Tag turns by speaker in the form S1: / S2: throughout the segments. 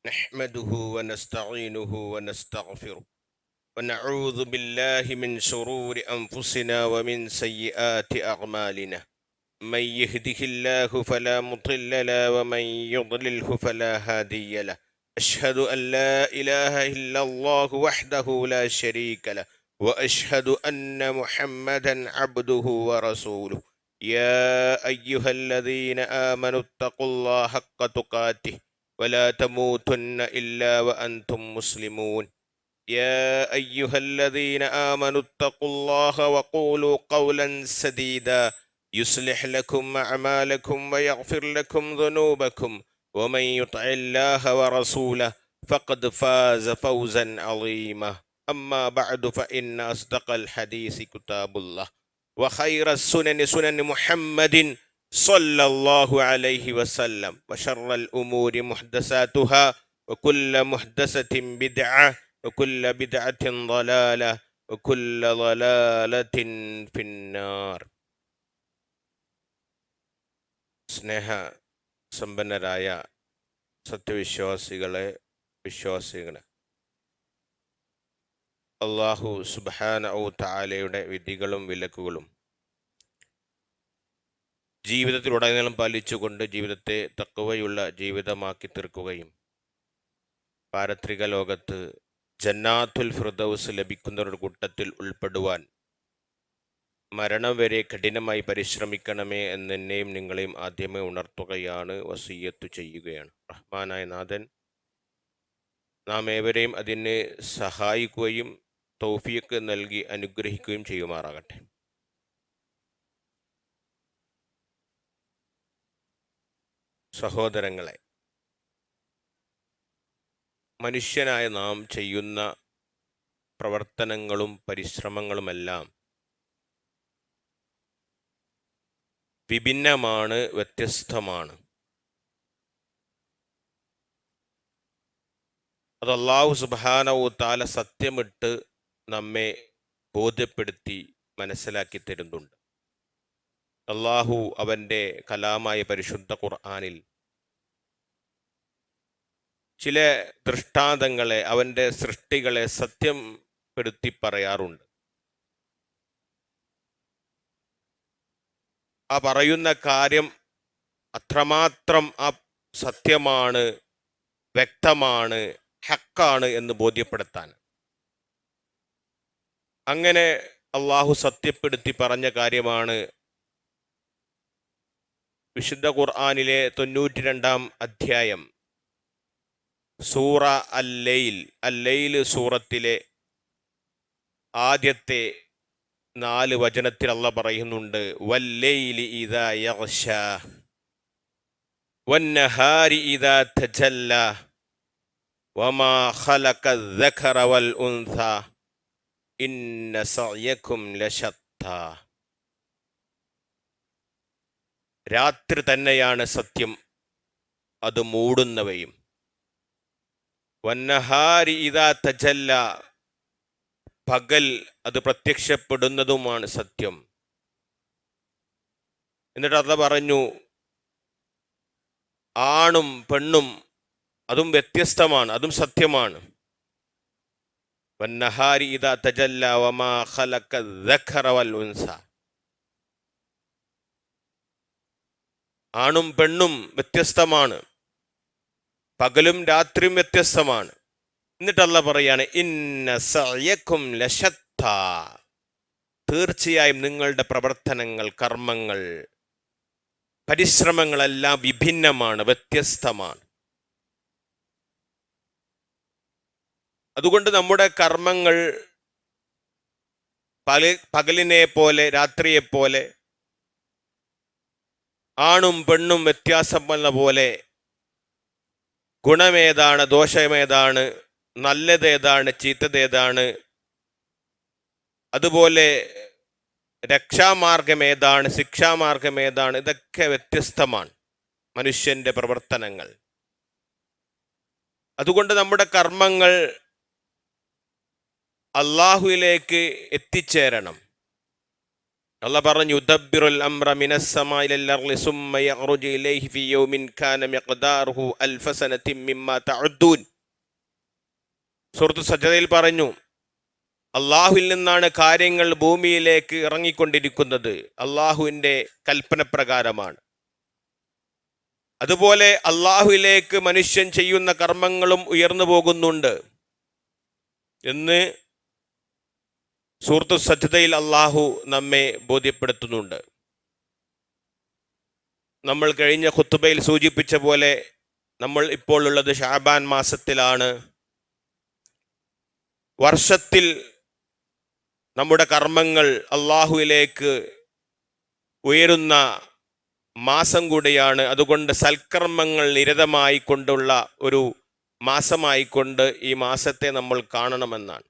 S1: نحمده ونستعينه ونستغفره ونعوذ بالله من شرور أنفسنا ومن سيئات أعمالنا. من يهده الله فلا مضل له ومن يضلله فلا هادي له. أشهد أن لا إله إلا الله وحده لا شريك له، وأشهد أن محمدا عبده ورسوله. يا أيها الذين آمنوا اتقوا الله حق تقاته ولا تموتن إلا وأنتم مسلمون. يا أيها الذين آمنوا اتقوا الله وقولوا قولا سديدا يصلح لكم أعمالكم ويغفر لكم ذنوبكم، ومن يطع الله ورسوله فقد فاز فوزا عظيما. أما بعد فإن أصدق الحديث كتاب الله، وخير السنن سنن محمد صلى الله عليه وسلم، وشر الأمور محدثاتها، وكل محدثة بدعة، وكل بدعة ضلالة، وكل ضلالة في النار. സ്നേഹ സമ്പന്നരായ വിശ്വാസികളെ, അള്ളാഹു സുബ്ഹാനഹു തആലയുടെ വിധികളും വിലക്കുകളും ജീവിതത്തിലുടനീളം പാലിച്ചുകൊണ്ട് ജീവിതത്തെ തഖ്വയുള്ള ജീവിതമാക്കി തീർക്കുകയും പാരത്രിക ലോകത്ത് ജന്നാത്തുൽ ഫിർദൗസ് ലഭിക്കുന്നവരുടെ കൂട്ടത്തിൽ ഉൾപ്പെടുവാൻ മരണം വരെ കഠിനമായി പരിശ്രമിക്കണമേ എന്നെന്നെയും നിങ്ങളെയും ആദ്യമേ ഉണർത്തുകയാണ്, വസിയ്യത്ത് ചെയ്യുകയാണ്. റഹ്മാനായ നാഥൻ നാം ഏവരെയും അതിന് സഹായിക്കുകയും തൗഫീഖ് നൽകി അനുഗ്രഹിക്കുകയും ചെയ്യുമാറാകട്ടെ. സഹോദരങ്ങളെ, മനുഷ്യനായ നാം ചെയ്യുന്ന പ്രവർത്തനങ്ങളും പരിശ്രമങ്ങളുമെല്ലാം വിഭിന്നമാണ്, വ്യത്യസ്തമാണ്. അത് അല്ലാഹു സുബ്ഹാനഹു തആല സത്യമിട്ട് നമ്മെ ബോധ്യപ്പെടുത്തി മനസ്സിലാക്കി തരുന്നുണ്ട്. അല്ലാഹു അവൻ്റെ കലാമായ പരിശുദ്ധ ഖുർആനിൽ ചില ദൃഷ്ടാന്തങ്ങളെ, അവൻ്റെ സൃഷ്ടികളെ സത്യപ്പെടുത്തി പറയാറുണ്ട്. ആ പറയുന്ന കാര്യം അത്രമാത്രം സത്യമാണ്, വ്യക്തമാണ്, ഹക്കാണ് എന്ന് ബോധ്യപ്പെടുത്താൻ. അങ്ങനെ അള്ളാഹു സത്യപ്പെടുത്തി പറഞ്ഞ കാര്യമാണ് വിശുദ്ധ ഖുർആനിലെ 92-ാം അധ്യായം സൂറ അൽ-ലൈൽ സൂറത്തിലെ ആദ്യത്തെ 4 വചനത്തിൽ അല്ലാഹ് പറയുന്നുണ്ട്, വല്ലൈലി ഇദാ യഗ്ശാ വന്നഹാരി ഇദാ തജല്ലാ വമാ ഖലഖൽ ദകറ വൽ ഉൻസാ ഇന്ന സഅയകും ലശത്താ. രാത്രി തന്നെയാണ് സത്യം, അത് മൂടുന്നവയും. വന്നഹാരി ഇദാ തജല്ലാ, പകൽ അത് പ്രത്യക്ഷപ്പെടുന്നതുമാണ് സത്യം. എന്നിട്ട് അല്ലാഹ് പറഞ്ഞു, ആണും പെണ്ണും അതും വ്യത്യസ്തമാണ്, അതും സത്യമാണ്. വന്നഹാരി ഇദാ തജല്ലാ വമാ ഖലഖൽ ദകറ വൽ ഉൻസാ, ആണും പെണ്ണും വ്യത്യസ്തമാണ്, പകലും രാത്രിയും വ്യത്യസ്തമാണ്. എന്നിട്ട് അല്ലാഹ് പറയാണ്, ഇന്ന സഅയകും ലശത്താ, തീർച്ചയായും നിങ്ങളുടെ പ്രവർത്തനങ്ങൾ, കർമ്മങ്ങൾ, പരിശ്രമങ്ങളെല്ലാം വിഭിന്നമാണ്, വ്യത്യസ്തമാണ്. അതുകൊണ്ട് നമ്മുടെ കർമ്മങ്ങൾ പകലിനെ പോലെ രാത്രിയെപ്പോലെ, ആണും പെണ്ണും വ്യത്യാസം വന്ന പോലെ ഗുണമേതാണ്, ദോഷമേതാണ്, നല്ലതേതാണ്, ചീത്തതേതാണ്, അതുപോലെ രക്ഷാമാർഗം ഏതാണ്, ശിക്ഷാമാർഗം ഏതാണ്, ഇതൊക്കെ വ്യത്യസ്തമാണ് മനുഷ്യന്റെ പ്രവർത്തനങ്ങൾ. അതുകൊണ്ട് നമ്മുടെ കർമ്മങ്ങൾ അള്ളാഹുവിലേക്ക് എത്തിച്ചേരണം. അല്ലാഹ് പറഞ്ഞു യുദബ്ബിറുൽ അംറ മിനസ് സമാഇ ഇലൽ അർളി സുമ്മ യഖ്റുജു ഇലൈഹി ഫീ യൗമിൻ കാന മിഖ്ദാറുഹു അൽഫ സനതിൻ മിമ്മാ തഉദ്ദൂൻ. സൂറത്ത് സജ്ദയിൽ പറഞ്ഞു അള്ളാഹുവിൽ നിന്നാണ് കാര്യങ്ങൾ ഭൂമിയിലേക്ക് ഇറങ്ങിക്കൊണ്ടിരിക്കുന്നത്, അള്ളാഹുവിൻ്റെ കൽപ്പന പ്രകാരമാണ്. അതുപോലെ അള്ളാഹുവിലേക്ക് മനുഷ്യൻ ചെയ്യുന്ന കർമ്മങ്ങളും ഉയർന്നു പോകുന്നുണ്ട് എന്ന് സൂറത്തു സജ്ദയിൽ അള്ളാഹു നമ്മെ ബോധ്യപ്പെടുത്തുന്നുണ്ട്. നമ്മൾ കഴിഞ്ഞ ഖുത്ബയിൽ സൂചിപ്പിച്ച പോലെ നമ്മൾ ഇപ്പോൾ ഉള്ളത് ശഅബാൻ മാസത്തിലാണ്. വർഷത്തിൽ നമ്മുടെ കർമ്മങ്ങൾ അള്ളാഹുവിലേക്ക് ഉയരുന്ന മാസം കൂടിയാണ്. അതുകൊണ്ട് സൽക്കർമ്മങ്ങൾ നിരതമായി കൊണ്ടുള്ള ഒരു മാസമായിക്കൊണ്ട് ഈ മാസത്തെ നമ്മൾ കാണണമെന്നാണ്.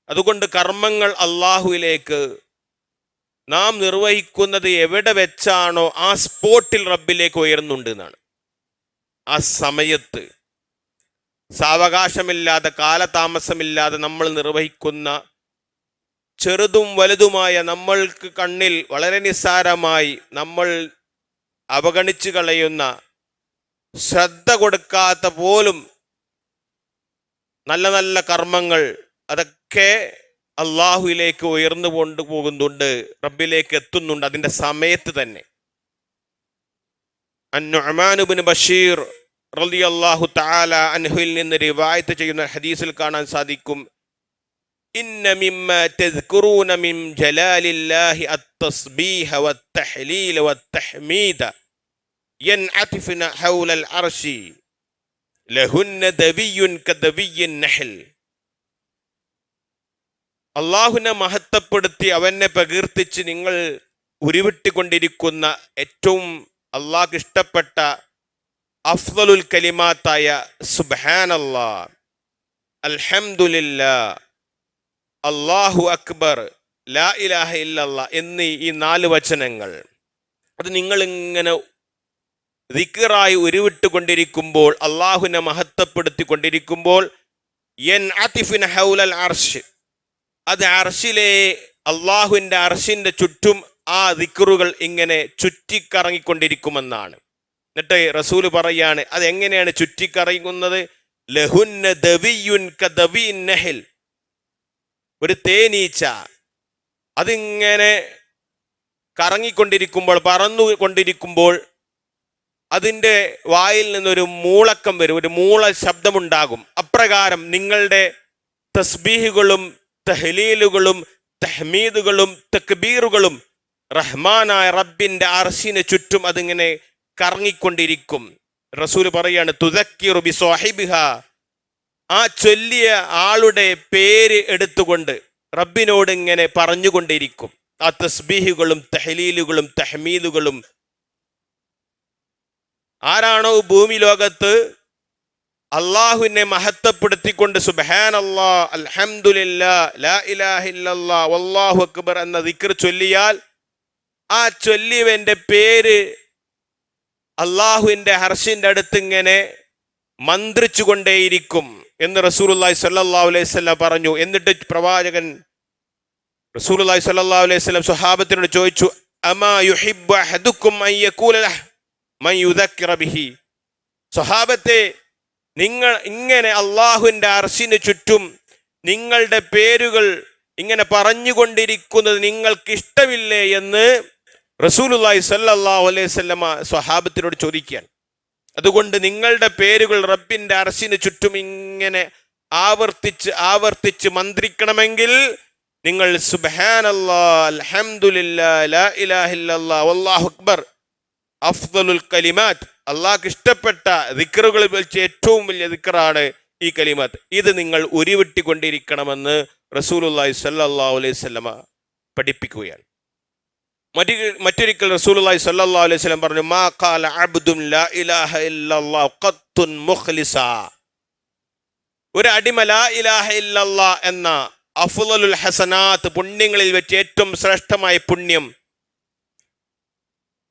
S1: അതുകൊണ്ട് കർമ്മങ്ങൾ അള്ളാഹുവിലേക്ക് നാം നിർവഹിക്കുന്നത് എവിടെ വെച്ചാണോ ആ സ്പോട്ടിൽ റബ്ബിലേക്ക് ഉയർന്നുണ്ട് എന്നാണ്. ആ സമയത്ത് സാവകാശമില്ലാതെ കാലതാമസമില്ലാതെ നമ്മൾ നിർവഹിക്കുന്ന ചെറുതും വലുതുമായ നമ്മൾക്ക് കണ്ണിൽ വളരെ നിസ്സാരമായി നമ്മൾ അവഗണിച്ചു കളയുന്ന, ശ്രദ്ധ കൊടുക്കാത്ത പോലും നല്ല നല്ല കർമ്മങ്ങൾ അതൊക്കെ അള്ളാഹുവിലേക്ക് ഉയർന്നു കൊണ്ടുപോകുന്നുണ്ട്, റബ്ബിലേക്ക് എത്തുന്നുണ്ട് അതിൻ്റെ സമയത്ത് തന്നെ. അൻ-നുഅ്മാൻ ഇബ്നു ബഷീർ റളിയല്ലാഹു തആല അൻഹുവിൽ നിന്ന് റിവായത്ത് ചെയ്യുന്ന ഹദീസിൽ കാണാൻ സാധിക്കും, ഇന്ന മിമ്മാ തദ്കുറൂന മിൻ ജലാലില്ലാഹി അത്തസ്ബീഹ വത്തഹ്ലീല വത്തഹ്മീദ യൻഅതിഫുന ഹൗലൽ അർശി ലഹുന്ന ദവിയ്യുൻ കദവിയ്യിൻ നഹൽ. അള്ളാഹുവിനെ മഹത്വപ്പെടുത്തി അവനെ പ്രകീർത്തിച്ച് നിങ്ങൾ ഉരുവിട്ടുകൊണ്ടിരിക്കുന്ന ഏറ്റവും അള്ളാഹ്ക്ക് ഇഷ്ടപ്പെട്ട അഫ്ളലുൽ കലിമാത്തായ സുബ്ഹാനല്ലാഹ്, അൽഹംദുലില്ലാ, അല്ലാഹു അക്ബർ, ലാ ഇലാഹ ഇല്ലല്ലാഹ് എന്നീ ഈ 4 വചനങ്ങൾ അത് നിങ്ങളിങ്ങനെ ദിക്റായി ഉരുവിട്ടുകൊണ്ടിരിക്കുമ്പോൾ, അള്ളാഹുവിനെ മഹത്വപ്പെടുത്തിക്കൊണ്ടിരിക്കുമ്പോൾ യൻഅതിഫുന ഹൗലൽ അർശ്, അത് അർശിലെ അള്ളാഹുവിൻ്റെ അർശിൻ്റെ ചുറ്റും ആ ദിക്റുകൾ ഇങ്ങനെ ചുറ്റിക്കറങ്ങിക്കൊണ്ടിരിക്കുമെന്നാണ്. എന്നിട്ട് റസൂല് പറയാണ് അതെങ്ങനെയാണ് ചുറ്റിക്കറങ്ങുന്നത്? ലഹുന്ന ദവിയ്യുൻ കദവിയ്യിൻ നഹൽ, ഒരു തേനീച്ച അതിങ്ങനെ കറങ്ങിക്കൊണ്ടിരിക്കുമ്പോൾ, പറന്നുകൊണ്ടിരിക്കുമ്പോൾ അതിൻ്റെ വായിൽ നിന്നൊരു മൂളക്കം വരും, ഒരു മൂള ശബ്ദമുണ്ടാകും. അപ്രകാരം നിങ്ങളുടെ തസ്ബീഹുകളും തഹ്ലീലുകളും തഹ്മീദുകളും തക്ബീറുകളും റഹ്മാനായ റബ്ബിൻ്റെ അർശിന് ചുറ്റും അതിങ്ങനെ കറങ്ങിക്കൊണ്ടിരിക്കും. റസൂൽ പറയാണ് തുദക്കിറു ബിസ്വാഹിബിഹ, ആ ചൊല്ലിയ ആളുടെ പേര് എടുത്തുകൊണ്ട് റബ്ബിനോട് ഇങ്ങനെ പറഞ്ഞുകൊണ്ടിരിക്കും. ആ തസ്ബീഹുകളും തഹ്ലീലുകളും തഹ്മീദുകളും ആരാണോ ഭൂമി ലോകത്ത് അള്ളാഹുവിനെ മഹത്വപ്പെടുത്തിക്കൊണ്ട് സുബ്ഹാനല്ലാഹ്, അൽഹംദുലില്ലാഹ്, ലാ ഇലാഹ ഇല്ലല്ലാഹ്, വല്ലാഹു അക്ബർ എന്ന ദിക്ർ ചൊല്ലിയാൽ ആ ചൊല്ലിയവന്റെ പേര് അള്ളാഹുവിൻ്റെ അർശിൻ്റെ അടുത്ത് ഇങ്ങനെ മന്ത്രിച്ചു കൊണ്ടേയിരിക്കും എന്ന് റസൂലുള്ളാഹി സ്വല്ലല്ലാഹു അലൈഹി വസല്ലം പറഞ്ഞു. എന്നിട്ട് പ്രവാചകൻ റസൂലുള്ളാഹി സ്വല്ലല്ലാഹു അലൈഹി വസല്ലം സ്വഹാബത്തിനോട് ചോദിച്ചു, അമാ യുഹിബ്ബു അഹദുക്കും അൻ യഖൂല ലഹു മൻ യുദക്കിറ ബിഹി, സ്വഹാബത്തെ നിങ്ങൾ ഇങ്ങനെ അള്ളാഹുവിൻ്റെ അർശിന് ചുറ്റും നിങ്ങളുടെ പേരുകൾ ഇങ്ങനെ പറഞ്ഞുകൊണ്ടിരിക്കുന്നത് നിങ്ങൾക്ക് ഇഷ്ടമില്ലേ എന്ന് റസൂലുള്ളാഹി സ്വല്ലല്ലാഹു അലൈഹി വസല്ലമ സ്വഹാബത്തിനോട് ചോദിക്കുകയാണ്. അതുകൊണ്ട് നിങ്ങളുടെ പേരുകൾ റബ്ബിൻ്റെ അർശിന് ചുറ്റും ഇങ്ങനെ ആവർത്തിച്ച് ആവർത്തിച്ച് മന്ത്രിക്കണമെങ്കിൽ നിങ്ങൾ സുബ്ഹാനല്ലാഹ്, അൽഹംദുലില്ലാഹ്, ലാ ഇലാഹ ഇല്ലല്ലാഹ്, വല്ലാഹു അക്ബർ, അഫ്ളലുൽ കലിമാത്ത്, അള്ളാഹ്ക്ക് ഇഷ്ടപ്പെട്ട ദിക്റുകളിൽ വെച്ച് ഏറ്റവും വലിയ ദിക്റാണ് ഈ കലിമാത്ത്. ഇത് നിങ്ങൾ ഉരുവിട്ടിക്കൊണ്ടിരിക്കണമെന്ന് റസൂലുള്ളാഹി സ്വല്ലല്ലാഹു അലൈഹി വസല്ലമ പഠിപ്പിക്കുകയാണ്. മറ്റൊരിക്കൽ റസൂലുള്ളാഹി സ്വല്ലല്ലാഹു അലൈഹി വസല്ലം പറഞ്ഞു, മാ ഖാല അബ്ദുൻ ലാ ഇലാഹ ഇല്ലല്ലാഹ് ഖത്തുൻ മുഖ്ലിസ, ഒരു അടിമ ലാ ഇലാഹ ഇല്ലല്ലാഹ് എന്ന അഫ്ളലുൽ ഹസനാത്ത്, പുണ്യങ്ങളിൽ വെച്ച് ഏറ്റവും ശ്രേഷ്ഠമായ പുണ്യം,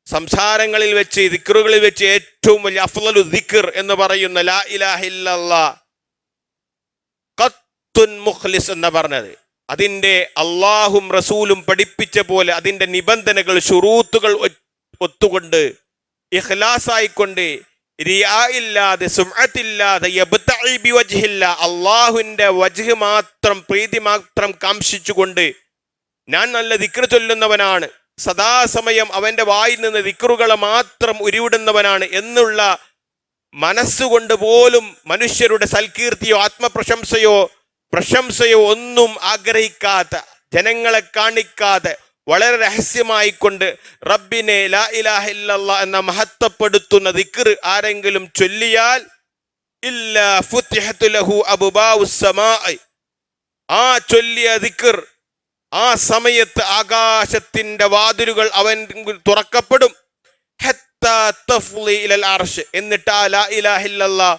S1: സംസാരങ്ങളിൽ വെച്ച് ദിക്റുകളിൽ വെച്ച് ഏറ്റവും വലിയ അഫ്ളലു ദിക്ർ എന്ന് പറയുന്ന ലാ ഇലാഹ ഇല്ലല്ലാഹ് ഖത്തുൻ മുഖ്ലിസ് എന്ന് പറഞ്ഞത്, അതിൻ്റെ അള്ളാഹും റസൂലും പഠിപ്പിച്ച പോലെ അതിൻ്റെ നിബന്ധനകൾ ഷുറൂത്തുകൾ ഒത്തുകൊണ്ട് ഇഖ്ലാസായിക്കൊണ്ട് റിയാ ഇല്ലാതെ സുംഅത്തില്ലാതെ യബ്തഇ ബിവജ്ഹില്ല അള്ളാഹുവിൻ്റെ വജ്ഹ് മാത്രം പ്രീതി മാത്രം കാംക്ഷിച്ചുകൊണ്ട് ഞാൻ നല്ല ദിക്ർ ചൊല്ലുന്നവനാണ്, സദാസമയം അവൻ്റെ വായിൽ നിന്ന് ദിക്റുകളെ മാത്രം ഉരുവിടുന്നവനാണ് എന്നുള്ള മനസ്സുകൊണ്ട് പോലും മനുഷ്യരുടെ സൽകീർത്തിയോ പ്രശംസയോ ഒന്നും ആഗ്രഹിക്കാത്ത, ജനങ്ങളെ കാണിക്കാതെ വളരെ രഹസ്യമായിക്കൊണ്ട് റബ്ബിനെ ലാ ഇലാഹ ഇല്ലല്ലാഹ് എന്ന മഹത്വപ്പെടുത്തുന്ന ദിക്ർ ആരെങ്കിലും ചൊല്ലിയാൽ ഇല്ലാ ഫുതിഹതു ലഹു അബ്വാബുസ് സമാഇ, ആ ചൊല്ലിയ ദിക്ർ ആ സമയത്ത് ആകാശത്തിന്റെ വാതിലുകൾ അവൻ തുറക്കപ്പെടും. ഹത്താ തഫ്ളി ഇലൽ അർശ്, എന്നിട്ട് ആ ലാ ഇലാഹ ഇല്ലല്ലാഹ്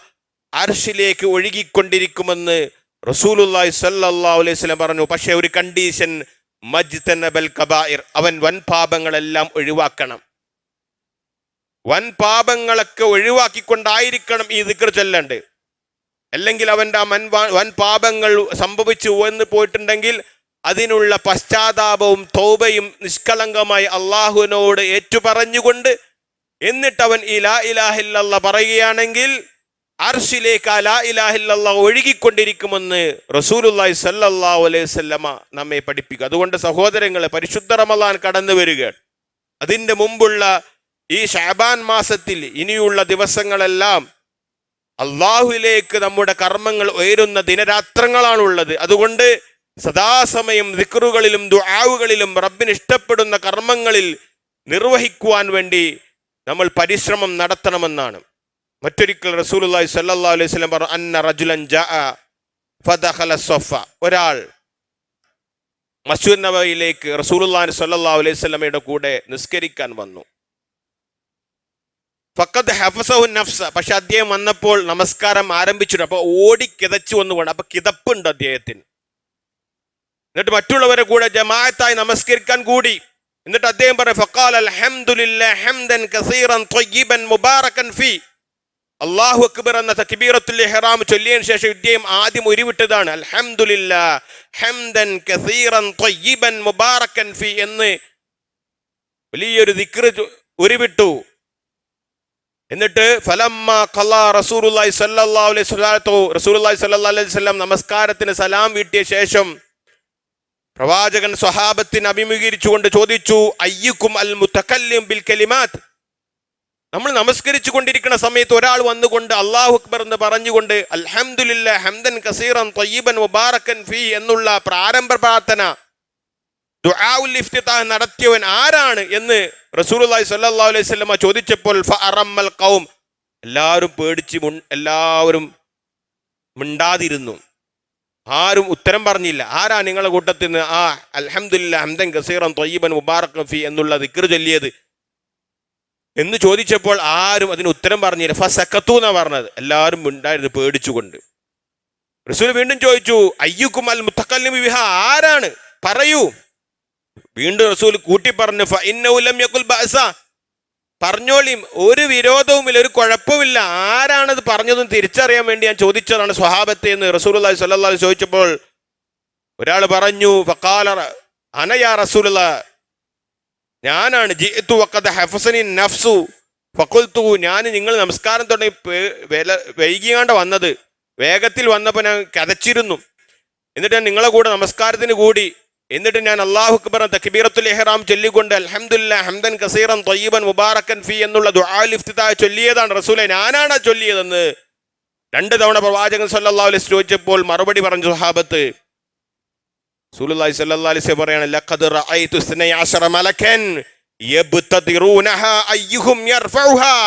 S1: അർശിലേക്ക് ഒഴുകിക്കൊണ്ടിരിക്കുമെന്ന് റസൂലുള്ളാഹി സ്വല്ലല്ലാഹു അലൈഹി വസല്ലം പറഞ്ഞു. പക്ഷേ ഒരു കണ്ടീഷൻ, മജ്തനബൽ കബായിർ, അവൻ വൻ പാപങ്ങളെല്ലാം ഒഴിവാക്കണം. വൻ പാപങ്ങളൊക്കെ ഒഴിവാക്കിക്കൊണ്ടായിരിക്കണം ഈ ദിക്ർ ചൊല്ലേണ്ടത്. അല്ലെങ്കിൽ അവൻ്റെ ആ വൻ പാപങ്ങൾ സംഭവിച്ചു എന്ന് പോയിട്ടുണ്ടെങ്കിൽ അതിനുള്ള പശ്ചാത്താപവും തൗബയും നിഷ്കളങ്കമായി അള്ളാഹുവിനോട് ഏറ്റുപറഞ്ഞുകൊണ്ട് എന്നിട്ട് അവൻ ഈ ലാ ഇലാഹ ഇല്ലല്ലാഹ് പറയുകയാണെങ്കിൽ അർശിലേക്ക് ആ ലാ ഇലാഹ ഇല്ലല്ലാഹ് ഒഴുകിക്കൊണ്ടിരിക്കുമെന്ന് റസൂലുള്ളാഹി സ്വല്ലല്ലാഹു അലൈഹി വസല്ലമ നമ്മെ പഠിപ്പിക്കുക. അതുകൊണ്ട് സഹോദരങ്ങളെ, പരിശുദ്ധ റമളാൻ കടന്നു വരികയാണ്. അതിൻ്റെ മുമ്പുള്ള ഈ ശഅബാൻ മാസത്തിൽ ഇനിയുള്ള ദിവസങ്ങളെല്ലാം അള്ളാഹുവിലേക്ക് നമ്മുടെ കർമ്മങ്ങൾ ഉയരുന്ന ദിനരാത്രങ്ങളാണുള്ളത്. അതുകൊണ്ട് സദാസമയം ദിക്റുകളിലും ദുആകളിലും റബ്ബിന് ഇഷ്ടപ്പെടുന്ന കർമ്മങ്ങളിൽ നിർവഹിക്കുവാൻ വേണ്ടി നമ്മൾ പരിശ്രമം നടത്തണമെന്നാണ്. മറ്റൊരിക്കൽ റസൂലുള്ളാഹി സ്വല്ലല്ലാഹു അലൈഹി വസല്ലം പറഞ്ഞു, അന്ന റജുലൻ ജാഅ ഫദഖല സ്വഫ, ഒരാൾ മസ്ജിദ് നബവിയിലേക്ക് റസൂലുള്ളാഹി സ്വല്ലല്ലാഹു അലൈഹി വസല്ലമയുടെ കൂടെ നിസ്കരിക്കാൻ വന്നു. ഫഖദ് ഹഫസഹു നഫ്സ, പക്ഷെ അദ്ദേഹം വന്നപ്പോൾ നമസ്കാരം ആരംഭിച്ചിട്ട് അപ്പോൾ ഓടി കിതച്ചു വന്നു കൊണ്ട്, അപ്പൊ കിതപ്പുണ്ട് അദ്ദേഹത്തിന്. എന്നിട്ട് മറ്റുള്ളവരെ കൂടെ ജമാഅത്തായി നമസ്കരിക്കാൻ കൂടി. എന്നിട്ട് അദ്ദേഹം പറഞ്ഞു, ഫഖാല അൽഹംദുലില്ലാഹി ഹംദൻ കസീറൻ ത്വയ്യിബൻ മുബാറകൻ ഫീ, അല്ലാഹു അക്ബർ എന്ന തക്ബീറത്തുൽ ഇഹ്റാം ചൊല്ലിയതിനു ശേഷം ഇദ്ദേഹം ആദ്യം ഉരുവിട്ടതാണ് അൽഹംദുലില്ലാഹി ഹംദൻ കസീറൻ ത്വയ്യിബൻ മുബാറകൻ ഫീ എന്ന് വലിയൊരു ദിക്ർ ഉരുവിട്ടു. എന്നിട്ട് ഫലമ്മ ഖളാ റസൂലുള്ളാഹി സ്വല്ലല്ലാഹു അലൈഹി വസല്ലം നമസ്കാരത്തിന് സലാം വീട്ടിയ ശേഷം പ്രവാചകൻ സ്വഹാബത്തിനെ അഭിമുഖീകരിച്ചുകൊണ്ട് ചോദിച്ചു, അയ്യുക്കും അൽ മുതകല്ലിം ബിൽ കലിമാത്ത്, നമ്മൾ നമസ്കരിച്ചു കൊണ്ടിരിക്കുന്ന സമയത്ത് ഒരാൾ വന്നുകൊണ്ട് അല്ലാഹു അക്ബർ എന്ന് പറഞ്ഞുകൊണ്ട് അൽഹംദുലില്ലാഹി ഹംദൻ കസീറൻ ത്വയ്യിബൻ മുബാറകൻ ഫീ എന്നുള്ള പ്രാരംഭ പ്രാർത്ഥന ദുആഉൽ ഇഫ്തിതാഹ് നടത്തിയവൻ ആരാണ് എന്ന് റസൂലുള്ളാഹി സ്വല്ലല്ലാഹു അലൈഹി വസല്ലം ചോദിച്ചപ്പോൾ ഫഅറമ്മൽ ഖൗം, എല്ലാവരും പേടിച്ച് എല്ലാവരും മിണ്ടാതിരുന്നു. ആരും ഉത്തരം പറഞ്ഞില്ല. ആരാ നിങ്ങളുടെ കൂട്ടത്തിൽ നിന്ന് ആ അൽഹംദുലില്ലാഹി ഹംദൻ കസീറൻ ത്വയ്യിബൻ മുബാറകൻ ഫീ എന്നുള്ള ദിക്ർ ചൊല്ലിയത് എന്ന് ചോദിച്ചപ്പോൾ ആരും അതിന് ഉത്തരം പറഞ്ഞില്ല. ഫസക്കത്തു എന്നാ പറഞ്ഞത്, എല്ലാവരും മിണ്ടായിരുന്നു പേടിച്ചുകൊണ്ട്. റസൂൽ വീണ്ടും ചോദിച്ചു, അയ്യുക്കും അൽ മുതകല്ലിം ബിഹാ, ആരാണ് പറയൂ. വീണ്ടും റസൂൽ കൂട്ടി പറഞ്ഞു, ഫഇന്നഹു ലം യഖുൽ ബഅസ, പറഞ്ഞോളിയും, ഒരു വിരോധവുമില്ല, ഒരു കുഴപ്പമില്ല, ആരാണത് പറഞ്ഞതും തിരിച്ചറിയാൻ വേണ്ടി ഞാൻ ചോദിച്ചതാണ് സ്വഹാബത്തെ എന്ന് റസൂലുള്ളാഹി സ്വല്ലല്ലാഹു അലൈഹി വസല്ലം ചോദിച്ചപ്പോൾ ഒരാൾ പറഞ്ഞു, ഫഖാല അന യാ റസൂലുള്ളാഹ്, ഞാനാണ്. ജിഅ്തു വഖദ ഹഫസനി നഫ്സു ഫഖുൽതു, ഞാൻ നിങ്ങൾ നമസ്കാരം തുടങ്ങി വൈകിയാണ്ട് വന്നത്, വേഗത്തിൽ വന്നപ്പോൾ ഞാൻ കതച്ചിരുന്നു. എന്നിട്ട് ഞാൻ നിങ്ങളെ കൂടെ നമസ്കാരത്തിന് കൂടി. എന്നിട്ട് ഞാൻ അല്ലാഹു അക്ബർ തക്ബീറത്തുൽ ഇഹ്റാം ചൊല്ലിക്കൊണ്ട് അൽഹംദുലില്ലാഹി ഹംദൻ കസീറൻ ത്വയ്യിബൻ മുബാറകൻ ഫീ എന്നുള്ള ദുആഉൽ ഇഫ്തിതാഹ് ചൊല്ലിയതാണ് റസൂലേ, ഞാനാണ് ചൊല്ലിയതെന്ന് 2 തവണ പ്രവാചകൻ സല്ലല്ലാഹു അലൈഹി വസല്ലം ചോദിച്ചപ്പോൾ മറുപടി പറഞ്ഞു സ്വഹാബത്ത്. റസൂലുള്ളാഹി സ്വല്ലല്ലാഹു അലൈഹി വസല്ലം പറയാണ്, ലഖദ് റഅയ്തു 12 മലക്കൻ യബ്തദിറൂനഹാ അയ്യുഹും യർഫഉഹാ.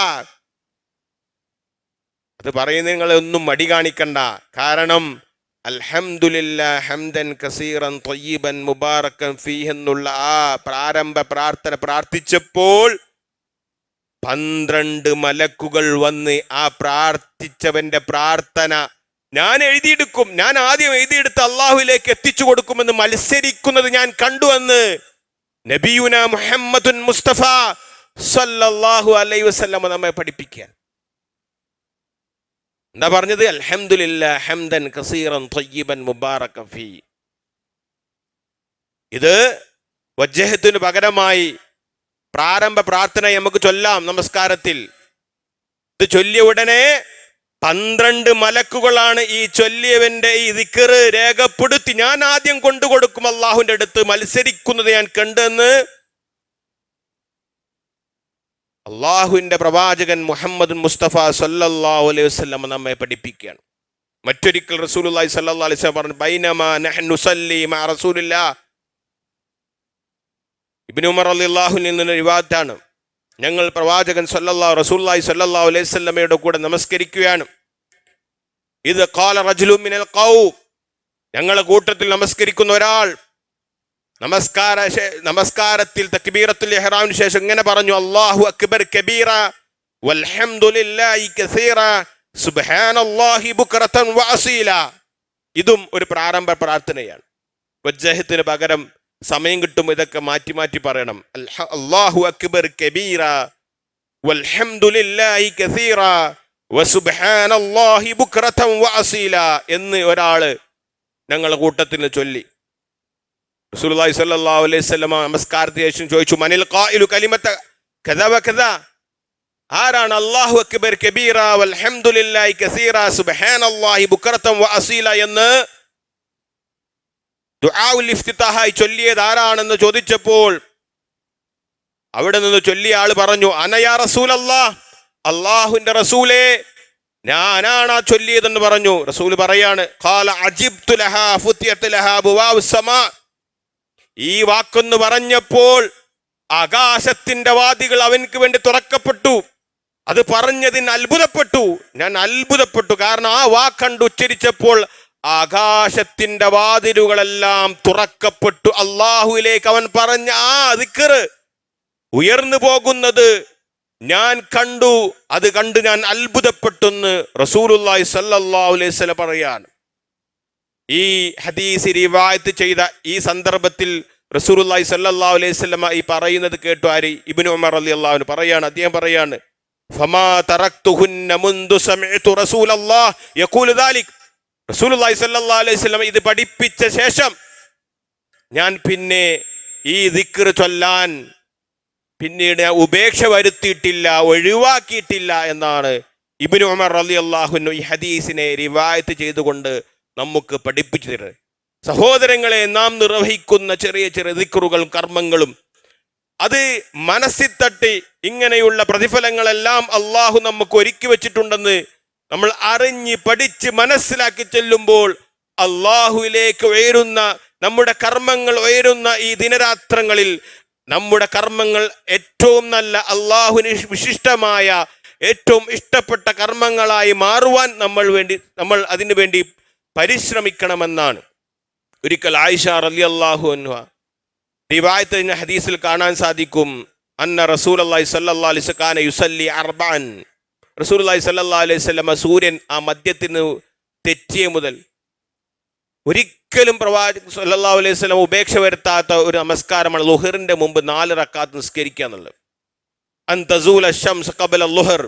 S1: അത് പറയുന്നത് നിങ്ങൾ ഒന്നും മടി കാണിക്കണ്ട. കാരണം അൽഹംദുലില്ലാഹി ഹംദൻ കസീറൻ ത്വയ്യിബൻ മുബാറകൻ ഫീഹി എന്നുള്ള ആ പ്രാരംഭ പ്രാർത്ഥന പ്രാർത്ഥിച്ചപ്പോൾ 12 മലക്കുകൾ വന്ന് ആ പ്രാർത്ഥിച്ചവന്റെ പ്രാർത്ഥന ഞാൻ എഴുതിയെടുക്കും, ഞാൻ ആദ്യം എഴുതിയെടുത്ത് അള്ളാഹുവിലേക്ക് എത്തിച്ചു കൊടുക്കുമെന്ന് മത്സരിക്കുന്നത് ഞാൻ കണ്ടു എന്ന് നബിയുന മുഹമ്മദുൻ മുസ്തഫ സല്ലല്ലാഹു അലൈഹി വസല്ലം നമ്മെ പഠിപ്പിക്കാൻ. എന്താ പറഞ്ഞത്? അൽഹംദുലില്ലാഹി ഹംദൻ കസീറൻ ത്വയ്യിബൻ മുബാറകൻ ഫീ. ഇത് വജ്ജഹത്തിന് പകരമായി പ്രാരംഭ പ്രാർത്ഥന നമുക്ക് ചൊല്ലാം നമസ്കാരത്തിൽ. ഇത് ചൊല്ലിയ ഉടനെ 12 മലക്കുകളാണ് ഈ ചൊല്ലിയവന്റെ ഈ ദിക്ർ രേഖപ്പെടുത്തി ഞാൻ ആദ്യം കൊണ്ടുകൊടുക്കും അള്ളാഹുവിന്റെ അടുത്ത്, മത്സരിക്കുന്നത് ഞാൻ കണ്ടെന്ന് അള്ളാഹുവിന്റെ പ്രവാചകൻ മുഹമ്മദ് മുസ്തഫ സല്ലല്ലാഹു അലൈഹി വസല്ലം നമ്മെ പഠിപ്പിക്കുകയാണ്. മറ്റൊരിക്കൽ റസൂലുള്ളാഹി സ്വല്ലല്ലാഹു അലൈഹി വസല്ലം പറഞ്ഞു, ബൈനമാ നഹ്നു നുസല്ലി മഅ റസൂലില്ലാഹ്. ഇബ്നു ഉമർ റളിയല്ലാഹു അൻഹു നിന്ന് റിവായത്താണ്, ഞങ്ങൾ പ്രവാചകൻ റസൂലുള്ളാഹി സ്വല്ലല്ലാഹു അലൈഹി വസല്ലമയുടെ കൂടെ നമസ്കരിക്കുകയാണ്. ഇത് ഖാല റജുലുൻ മിനൽ ഖൗം, ഞങ്ങളുടെ കൂട്ടത്തിൽ നമസ്കരിക്കുന്ന ഒരാൾ നമസ്കാരത്തിൽ തക്ബീറത്തുൽ ഇഹ്റാമിന് ശേഷം ഇങ്ങനെ പറഞ്ഞു, അല്ലാഹു അക്ബർ കബീറ വൽഹംദുലില്ലാഹി കസീറ സുബ്ഹാനല്ലാഹി ബുക്റതൻ വഅസീല. ഇതും ഒരു പ്രാരംഭ പ്രാർത്ഥനയാണ്. വജ്ജഹത്തിന് പകരം സമയം കിട്ടും ഇതൊക്കെ മാറ്റി മാറ്റി പറയണം. അല്ലാഹു അക്ബർ കബീറ വൽഹംദുലില്ലാഹി കസീറ വസുബ്ഹാനല്ലാഹി ബുക്റതൻ വഅസീല എന്ന് ഒരാള് ഞങ്ങളുടെ കൂട്ടത്തിൽ ചൊല്ലി. റസൂലുള്ളാഹി സ്വല്ലല്ലാഹു അലൈഹി വസല്ലം നമസ്കാരത്തിന് ശേഷം ചോദിച്ചു, മനിൽ ഖായിലു കലിമത കദ വകദ, ആരാണ് അല്ലാഹു അക്ബർ കബീറ വൽഹംദുലില്ലാഹി കസീറ സുബ്ഹാനല്ലാഹി ബുക്റതൻ വഅസീല എന്ന് ദുആഉൽ ഇഫ്തിതാഹായി ചൊല്ലിയത് ആരാണെന്ന് ചോദിച്ചപ്പോൾ അവിടെ നിന്ന് ചൊല്ലിയ ആള് പറഞ്ഞു, അന യാ റസൂലല്ലാഹ്, അല്ലാഹുവിന്റെ റസൂലേ ഞാനാണ് ആ ചൊല്ലിയതെന്ന് പറഞ്ഞു. റസൂൽ പറയാണ്, ഖാല അജിബ്തു ലഹാ ഫുതിയത് ലഹാ അബ്വാബുസ് സമാ. ഈ വാക്കൊന്ന് പറഞ്ഞപ്പോൾ ആകാശത്തിന്റെ വാതികൾ അവനക്ക് വേണ്ടി തുറക്കപ്പെട്ടു. അത് പറഞ്ഞതിന് ഞാൻ അത്ഭുതപ്പെട്ടു. കാരണം ആ വാക്കണ്ട് ഉച്ചരിച്ചപ്പോൾ ആകാശത്തിന്റെ വാതിലുകളെല്ലാം തുറക്കപ്പെട്ടു. അള്ളാഹുവിലേക്ക് അവൻ പറഞ്ഞ ആ ദിക്ർ ഉയർന്നു പോകുന്നത് ഞാൻ കണ്ടു. അത് കണ്ട് ഞാൻ അത്ഭുതപ്പെട്ടെന്ന് റസൂലുള്ളാഹി സ്വല്ലല്ലാഹു അലൈഹി വസല്ലം പറയാണ്. ഈ ഹദീസ് റിവായത്ത് ചെയ്ത ഈ സന്ദർഭത്തിൽ റസൂലുള്ളാഹി സ്വല്ലല്ലാഹു അലൈഹി വസല്ലം ഈ പറയുന്നത് കേട്ടു ആര്? ഇബ്നു ഉമർ റളിയല്ലാഹു അൻഹു പറയാണ്, അദ്ദേഹം പറയാണ്, ഫമാ തറക്തുഹുന്ന മുൻദു സമിഅതു റസൂലല്ലാഹ് യഖൂലു ദാലിക്. റസൂലുള്ളാഹി സ്വല്ലല്ലാഹു അലൈഹി വസല്ലം ഇത് പഠിപ്പിച്ച ശേഷം ഞാൻ പിന്നെ ഈ ദിക്ർ ചൊല്ലാൻ പിന്നീട് ഉപേക്ഷ വരുത്തിയിട്ടില്ല, ഒഴിവാക്കിയിട്ടില്ല എന്നാണ് ഇബ്നു ഉമർ റളിയല്ലാഹു അൻഹു ഈ ഹദീസിനെ റിവായത്ത് ചെയ്തുകൊണ്ട് നമുക്ക് പഠിപ്പിച്ചു തരുന്നത്. സഹോദരങ്ങളെ, നാം നിർവഹിക്കുന്ന ചെറിയ ചെറിയ ദിക്റുകളും കർമ്മങ്ങളും അത് മനസ്സിൽ തട്ടി ഇങ്ങനെയുള്ള പ്രതിഫലങ്ങളെല്ലാം അള്ളാഹു നമുക്ക് ഒരുക്കി വെച്ചിട്ടുണ്ടെന്ന് നമ്മൾ അറിഞ്ഞ് പഠിച്ച് മനസ്സിലാക്കി ചെല്ലുമ്പോൾ അള്ളാഹുവിലേക്ക് ഉയരുന്ന നമ്മുടെ കർമ്മങ്ങൾ ഉയരുന്ന ഈ ദിനരാത്രങ്ങളിൽ നമ്മുടെ കർമ്മങ്ങൾ ഏറ്റവും നല്ല അള്ളാഹുവിന് വിശിഷ്ടമായ ഏറ്റവും ഇഷ്ടപ്പെട്ട കർമ്മങ്ങളായി മാറുവാൻ നമ്മൾ അതിനു വേണ്ടി പരിശ്രമിക്കണമെന്നാണ്. ഒരിക്കൽ ആയിഷ റളിയല്ലാഹു അൻഹ റിവായത്ത് ചെയ്യുന്ന ഹദീസിൽ കാണാൻ സാധിക്കും, അന്ന റസൂലുള്ളാഹി സ്വല്ലല്ലാഹു അലൈഹി വസല്ലം കാന യുസല്ലി അർബഅൻ. റസൂലുള്ളാഹി സ്വല്ലല്ലാഹു അലൈഹി വസല്ലം സൂര്യൻ ആ മധ്യത്തിന് തെറ്റിയ മുതൽ ഒരിക്കലും പ്രവാചകൻ സ്വല്ലല്ലാഹു അലൈഹി വസല്ലം ഉപേക്ഷ വരുത്താത്ത ഒരു നമസ്കാരമാണ് ളുഹറിന്റെ മുമ്പ് 4 റക്അത്ത് നിസ്കരിക്കുക എന്നുള്ളത്. അൻ തസൂല ശംസ് ഖബല ളുഹർ.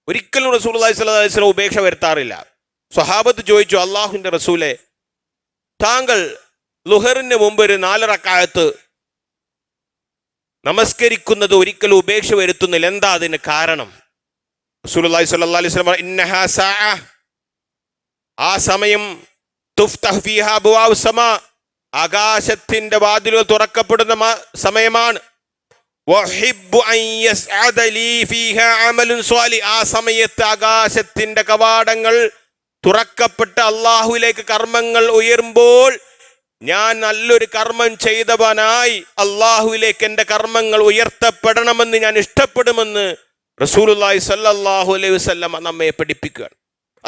S1: ഒരിക്കലും റസൂലുള്ളാഹി സ്വല്ലല്ലാഹു അലൈഹി വസല്ലം ഉപേക്ഷ വരുത്താറില്ല. സ്വഹാബത്ത് ചോദിച്ചു, അള്ളാഹുവിന്റെ റസൂലെ, താങ്കൾ ളുഹറിന് മുമ്പ് ഒരു 4 റക്അത്ത് നമസ്കരിക്കുന്നത് ഒരിക്കലും ഉപേക്ഷ വരുത്തുന്നില്ല, എന്താ അതിന് കാരണം? റസൂലുള്ളാഹി സ്വല്ലല്ലാഹു അലൈഹി വസല്ലം ഇന്നഹാ സാഅ, ആ സമയം തുഫ്തഹ് ഫീഹാ അബ്വാബുസ് സമാ, ആകാശത്തിന്റെ വാതിലുകൾ തുറക്കപ്പെടുന്ന സമയമാണ്. വഹിബ്ബു അൻ യസ്അദ ലീ ഫീഹാ അമലുൻ സ്വാലിഹ്, ആ സമയത്ത് ആകാശത്തിന്റെ കവാടങ്ങൾ തുറക്കപ്പെട്ട് അള്ളാഹുവിലേക്ക് കർമ്മങ്ങൾ ഉയരുമ്പോൾ ഞാൻ നല്ലൊരു കർമ്മം ചെയ്തവനായി അള്ളാഹുവിലേക്ക് എൻ്റെ കർമ്മങ്ങൾ ഉയർത്തപ്പെടണമെന്ന് ഞാൻ ഇഷ്ടപ്പെടുമെന്ന് റസൂലുള്ളാഹി സ്വല്ലല്ലാഹു അലൈഹി വസല്ലം നമ്മെ പഠിപ്പിക്കുകയാണ്.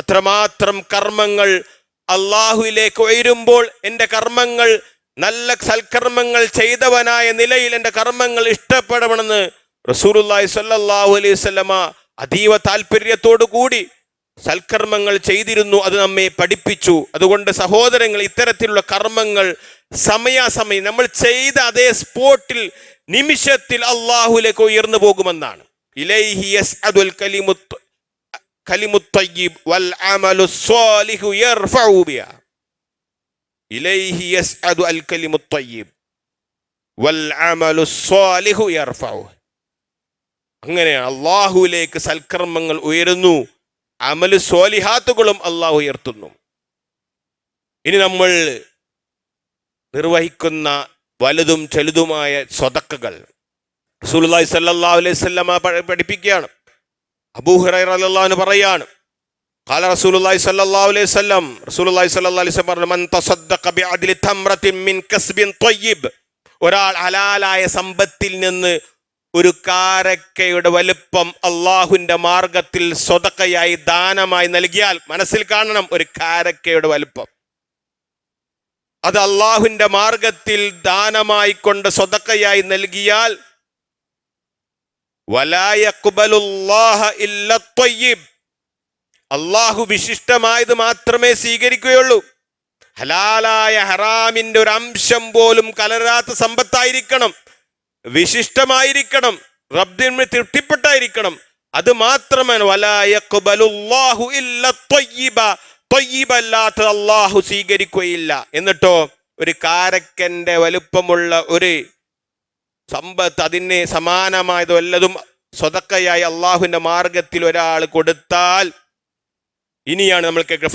S1: അത്രമാത്രം കർമ്മങ്ങൾ അള്ളാഹുവിലേക്ക് ഉയരുമ്പോൾ എൻ്റെ കർമ്മങ്ങൾ നല്ല സൽക്കർമ്മങ്ങൾ ചെയ്തവനായ നിലയിൽ എൻ്റെ കർമ്മങ്ങൾ ഇഷ്ടപ്പെടണമെന്ന് റസൂലുള്ളാഹി സ്വല്ലല്ലാഹു അലൈഹി വസല്ലം അതീവ താല്പര്യത്തോടു കൂടി സൽക്കർമ്മങ്ങൾ ചെയ്തിരുന്നു. അത് നമ്മെ പഠിപ്പിച്ചു. അതുകൊണ്ട് സഹോദരങ്ങൾ, ഇത്തരത്തിലുള്ള കർമ്മങ്ങൾ സമയാസമയം നമ്മൾ ചെയ്ത അതേ സ്പോട്ടിൽ നിമിഷത്തിൽ അള്ളാഹുലേക്ക് ഉയർന്നു പോകുമെന്നാണ്. ഇലൈഹി യസ്അദുൽ കലിമുത്ത് തയ്യിബ് വൽ അമലു സ്വാലിഹു യർഫഉ ബിഹാ. ഇലൈഹി യസ്അദു അൽ കലിമുത് ത്വയ്യിബ് വൽ അമലു സ്വാലിഹു യർഫഉ. അങ്ങനെ അള്ളാഹുവിലേക്ക് സൽക്കർമ്മങ്ങൾ ഉയരുന്നു, അമലു സ്വാലിഹാത്തുകളും അള്ളാഹു ഉയർത്തുന്നു. ഇനി നമ്മൾ നിർവഹിക്കുന്ന വലുതും ചെലുതുമായ സ്വതക്കകൾ റസൂലുള്ളാഹി സ്വല്ലല്ലാഹു അലൈഹി വസല്ലമ പഠിപ്പിക്കുകയാണ്. അബൂ ഹുറൈറ റളിയല്ലാഹു അൻഹു പറയാണ്, ഖാല റസൂലുള്ളാഹി സ്വല്ലല്ലാഹു അലൈഹി വസല്ലം, റസൂലുള്ളാഹി സ്വല്ലല്ലാഹു അലൈഹി വസല്ലം പറഞ്ഞു, മൻ തസദ്ദഖ ബിഅദ്ലി തംറത്തിൻ മിൻ കസ്ബിൻ ത്വയ്യിബ്, ഒരാൾ ഹലാലായ സമ്പത്തിൽ നിന്ന് ഒരു കാരക്കയുടെ വലുപ്പം അള്ളാഹുവിന്റെ മാർഗത്തിൽ സ്വതക്കയായി ദാനമായി നൽകിയാൽ, മനസ്സിൽ കാണണം ഒരു കാരക്കയുടെ വലുപ്പം, അത് അള്ളാഹുവിന്റെ മാർഗത്തിൽ ദാനമായി കൊണ്ട് സ്വതക്കയായി നൽകിയാൽ, വലാ യഖ്ബലുല്ലാഹ ഇല്ല ത്വയ്യിബ്, അള്ളാഹു വിശിഷ്ടമായത് മാത്രമേ സ്വീകരിക്കുകയുള്ളൂ. ഹലാലായ ഹറാമിന്റെ ഒരു അംശം പോലും കലരാത്ത സമ്പത്തായിരിക്കണം, വിശിഷ്ടമായിരിക്കണം, റബ്ബിന് തൃപ്തിപ്പെട്ടായിരിക്കണം. അത് മാത്രമാണ് വലാ യഖ്ബലുല്ലാഹു ഇല്ല ത്വയ്യിബ, ത്വയ്യിബല്ലാത്ത അള്ളാഹു സ്വീകരിക്കുകയില്ല. എന്നിട്ടോ ഒരു കാരക്കന്റെ വലുപ്പമുള്ള ഒരു സമ്പത്ത്, അതിന് സമാനമായത് വല്ലതും സ്വതക്കയായി അള്ളാഹുവിന്റെ മാർഗത്തിൽ ഒരാൾ കൊടുത്താൽ, ഇനിയാണ് നമ്മൾ കേൾക്കുക,